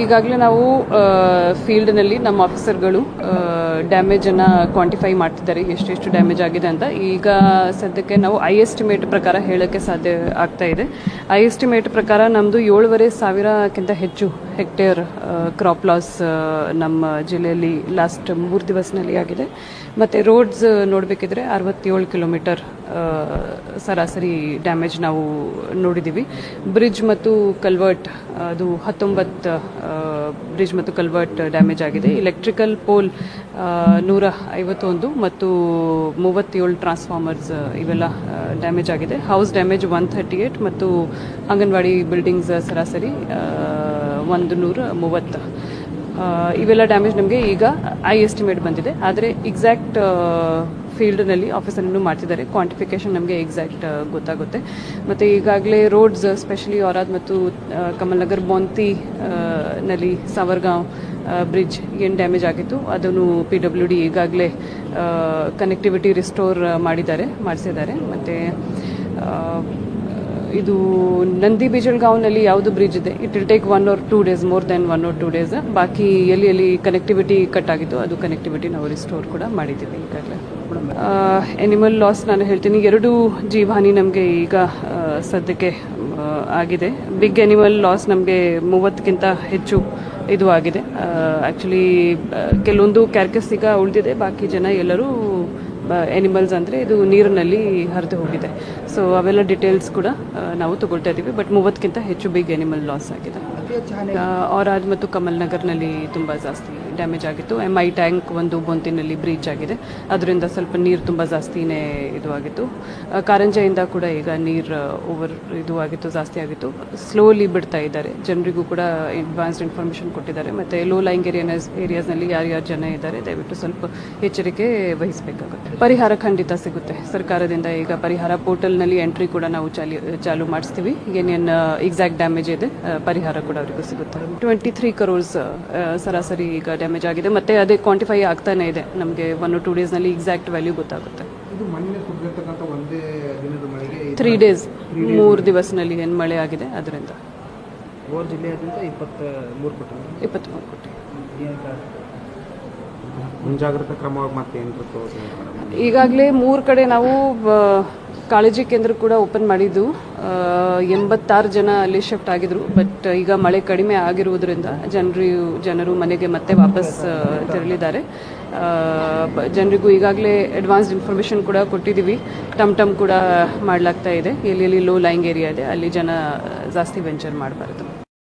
ಈಗಾಗಲೇ ನಾವು ಫೀಲ್ಡ್ನಲ್ಲಿ ನಮ್ಮ ಆಫೀಸರ್ಗಳು ಡ್ಯಾಮೇಜನ್ನು ಕ್ವಾಂಟಿಫೈ ಮಾಡ್ತಿದ್ದಾರೆ, ಎಷ್ಟೆಷ್ಟು ಡ್ಯಾಮೇಜ್ ಆಗಿದೆ ಅಂತ. ಈಗ ಸದ್ಯಕ್ಕೆ ನಾವು ಎಸ್ಟಿಮೇಟ್ ಪ್ರಕಾರ ಹೇಳೋಕ್ಕೆ ಸಾಧ್ಯ ಆಗ್ತಾ ಇದೆ. ಎಸ್ಟಿಮೇಟ್ ಪ್ರಕಾರ ನಮ್ಮದು 7,500ಕ್ಕಿಂತ ಹೆಚ್ಚು ಹೆಕ್ಟೇರ್ ಕ್ರಾಪ್ ಲಾಸ್ ನಮ್ಮ ಜಿಲ್ಲೆಯಲ್ಲಿ ಲಾಸ್ಟ್ 3 ದಿವಸದಲ್ಲಿ ಆಗಿದೆ. ಮತ್ತು ರೋಡ್ಸ್ ನೋಡಬೇಕಿದ್ರೆ 67 ಕಿಲೋಮೀಟರ್ ಸರಾಸರಿ ಡ್ಯಾಮೇಜ್ ನಾವು ನೋಡಿದ್ದೀವಿ. ಬ್ರಿಡ್ಜ್ ಮತ್ತು ಕಲ್ವರ್ಟ್ ಅದು 19 ಬ್ರಿಡ್ಜ್ ಮತ್ತು ಕಲ್ವರ್ಟ್ ಡ್ಯಾಮೇಜ್ ಆಗಿದೆ. ಎಲೆಕ್ಟ್ರಿಕಲ್ ಪೋಲ್ 151 ಮತ್ತು 37 ಟ್ರಾನ್ಸ್ಫಾರ್ಮರ್ಸ್ ಇವೆಲ್ಲ ಡ್ಯಾಮೇಜ್ ಆಗಿದೆ. ಹೌಸ್ ಡ್ಯಾಮೇಜ್ 138 ಮತ್ತು ಅಂಗನವಾಡಿ ಬಿಲ್ಡಿಂಗ್ಸ್ ಸರಾಸರಿ 130. ಇವೆಲ್ಲ ಡ್ಯಾಮೇಜ್ ನಮಗೆ ಈಗ ಎಸ್ಟಿಮೇಟ್ ಬಂದಿದೆ. ಆದರೆ ಎಕ್ಸಾಕ್ಟ್ ಫೀಲ್ಡ್ನಲ್ಲಿ ಆಫೀಸನ್ನು ಮಾಡ್ತಿದ್ದಾರೆ, ಕ್ವಾಂಟಿಫಿಕೇಷನ್ ನಮಗೆ ಎಕ್ಸಾಕ್ಟ್ ಗೊತ್ತಾಗುತ್ತೆ. ಮತ್ತು ಈಗಾಗಲೇ ರೋಡ್ಸ್ ಸ್ಪೆಷಲಿ ಔರಾದ್ ಮತ್ತು ಕಮಲ್ ನಗರ್ ಬೊಂತಿ ನಲ್ಲಿ ಸಾವರ್ಗಾಂವ್ ಬ್ರಿಡ್ಜ್ ಏನು ಡ್ಯಾಮೇಜ್ ಆಗಿತ್ತು ಅದನ್ನು PWD ಈಗಾಗಲೇ ಕನೆಕ್ಟಿವಿಟಿ ರಿಸ್ಟೋರ್ ಮಾಡಿಸಿದ್ದಾರೆ. ಮತ್ತು ಇದು ನಂದಿ ಬಿಜಲ್ಗಾಂವ್ನಲ್ಲಿ ಯಾವುದು ಬ್ರಿಡ್ಜ್ ಇದೆ, it will take 1 or 2 days, more than 1 or 2 days. ಬಾಕಿ ಎಲ್ಲಿ ಕನೆಕ್ಟಿವಿಟಿ ಕಟ್ ಆಗಿತ್ತು ಅದು ಕನೆಕ್ಟಿವಿಟಿ ನಾವು ರಿಸ್ಟೋರ್ ಕೂಡ ಮಾಡಿದ್ದೀವಿ ಈಗಾಗಲೇ. ಎನಿಮಲ್ ಲಾಸ್ ನಾನು ಹೇಳ್ತೀನಿ, 2 ಜೀವಹಾನಿ ನಮಗೆ ಈಗ ಸದ್ಯಕ್ಕೆ ಆಗಿದೆ. ಬಿಗ್ ಎನಿಮಲ್ ಲಾಸ್ ನಮಗೆ 30ಕ್ಕಿಂತ ಹೆಚ್ಚು ಇದು ಆಗಿದೆ. ಆ್ಯಕ್ಚುಲಿ ಕೆಲವೊಂದು ಕ್ಯಾರ್ಕಸ್ ಈಗ ಉಳಿದಿದೆ, ಬಾಕಿ ಜನ ಎಲ್ಲರೂ ಎನಿಮಲ್ಸ್ ಅಂದರೆ ಇದು ನೀರಿನಲ್ಲಿ ಹರಿದು ಹೋಗಿದೆ. ಸೊ ಅವೆಲ್ಲ ಡೀಟೇಲ್ಸ್ ಕೂಡ ನಾವು ತಗೊಳ್ತಾ ಇದ್ದೀವಿ. ಬಟ್ 30ಕ್ಕಿಂತ ಹೆಚ್ಚು ಬಿಗ್ ಎನಿಮಲ್ ಲಾಸ್ ಆಗಿದೆ. ಔರಾದ್ ಮತ್ತು ಕಮಲ್ ನಗರ್ನಲ್ಲಿ ತುಂಬ ಜಾಸ್ತಿ ಡ್ಯಾಮೇಜ್ ಆಗಿತ್ತು. MI ಟ್ಯಾಂಕ್ ಒಂದು ಬೊಂತಿನಲ್ಲಿ ಬ್ರೀಚ್ ಆಗಿದೆ, ಅದರಿಂದ ಸ್ವಲ್ಪ ನೀರು ತುಂಬ ಜಾಸ್ತಿನೇ ಇದು ಆಗಿತ್ತು. ಕಾರಂಜೆಯಿಂದ ಕೂಡ ಈಗ ನೀರು ಇದು ಆಗಿತ್ತು, ಜಾಸ್ತಿ ಆಗಿತ್ತು. ಸ್ಲೋಲಿ ಬಿಡ್ತಾ ಇದ್ದಾರೆ, ಜನರಿಗೂ ಕೂಡ ಅಡ್ವಾನ್ಸ್ಡ್ ಇನ್ಫಾರ್ಮೇಷನ್ ಕೊಟ್ಟಿದ್ದಾರೆ. ಮತ್ತು ಲೋ ಲೈಂಗ್ ಏರಿಯಾಸ್ನಲ್ಲಿ ಯಾರ್ಯಾರು ಜನ ಇದ್ದಾರೆ ದಯವಿಟ್ಟು ಸ್ವಲ್ಪ ಎಚ್ಚರಿಕೆ ವಹಿಸಬೇಕಾಗುತ್ತೆ. ಪರಿಹಾರ ಖಂಡಿತ ಸಿಗುತ್ತೆ ಸರ್ಕಾರದಿಂದ. ಈಗ ಪರಿಹಾರ ಪೋರ್ಟಲ್ನಲ್ಲಿ ಎಂಟ್ರಿ ಕೂಡ ನಾವು ಚಾಲು ಮಾಡಿಸ್ತೀವಿ. ಏನೇನು ಎಕ್ಸಾಕ್ಟ್ ಡ್ಯಾಮೇಜ್ ಇದೆ ಪರಿಹಾರ ಕೂಡ ಅವರಿಗೂ ಸಿಗುತ್ತೆ. 23 crores ಸರಾಸರಿ ಈಗ ಡ್ಯಾಮೇಜ್ ಆಗಿದೆ. ಮತ್ತೆ ಅದೇ ಕ್ವಾಂಟಿಫೈ ಆಗ್ತಾನೆ ಇದೆ, ನಮಗೆ 1 or 2 daysನಲ್ಲಿ ಎಕ್ಸಾಕ್ಟ್ ವ್ಯಾಲ್ಯೂ ಗೊತ್ತಾಗುತ್ತೆ. 3 days 3 ದಿವಸನಲ್ಲಿ ಏನು ಮಳೆ ಆಗಿದೆ ಅದರಿಂದ ಜಿಲ್ಲೆಯಾದ್ಯಂತ 23 ಕೋಟಿ. ಮುಂಜಾಗ್ರತಾ ಕ್ರಮವಾಗಿ ಮತ್ತೆ ಈಗಾಗಲೇ 3 ಕಡೆ ನಾವು ಕಾಳಜಿ ಕೇಂದ್ರ ಕೂಡ ಓಪನ್ ಮಾಡಿದ್ದು. 86 ಜನ ಅಲ್ಲಿ ಶಿಫ್ಟ್ ಆಗಿದ್ರು. ಬಟ್ ಈಗ ಮಳೆ ಕಡಿಮೆ ಆಗಿರುವುದರಿಂದ ಜನರು ಮನೆಗೆ ಮತ್ತೆ ವಾಪಸ್ ತೆರಳಿದ್ದಾರೆ. ಜನರಿಗೂ ಈಗಾಗಲೇ ಅಡ್ವಾನ್ಸ್ಡ್ ಇನ್ಫಾರ್ಮೇಷನ್ ಕೂಡ ಕೊಟ್ಟಿದ್ದೀವಿ. ಟಮ್ ಕೂಡ ಮಾಡಲಾಗ್ತಾ ಇದೆ. ಎಲ್ಲಿ ಲೋ ಲೈಂಗ್ ಏರಿಯಾ ಇದೆ ಅಲ್ಲಿ ಜನ ಜಾಸ್ತಿ ವೆಂಚರ್ ಮಾಡಬಾರ್ದು.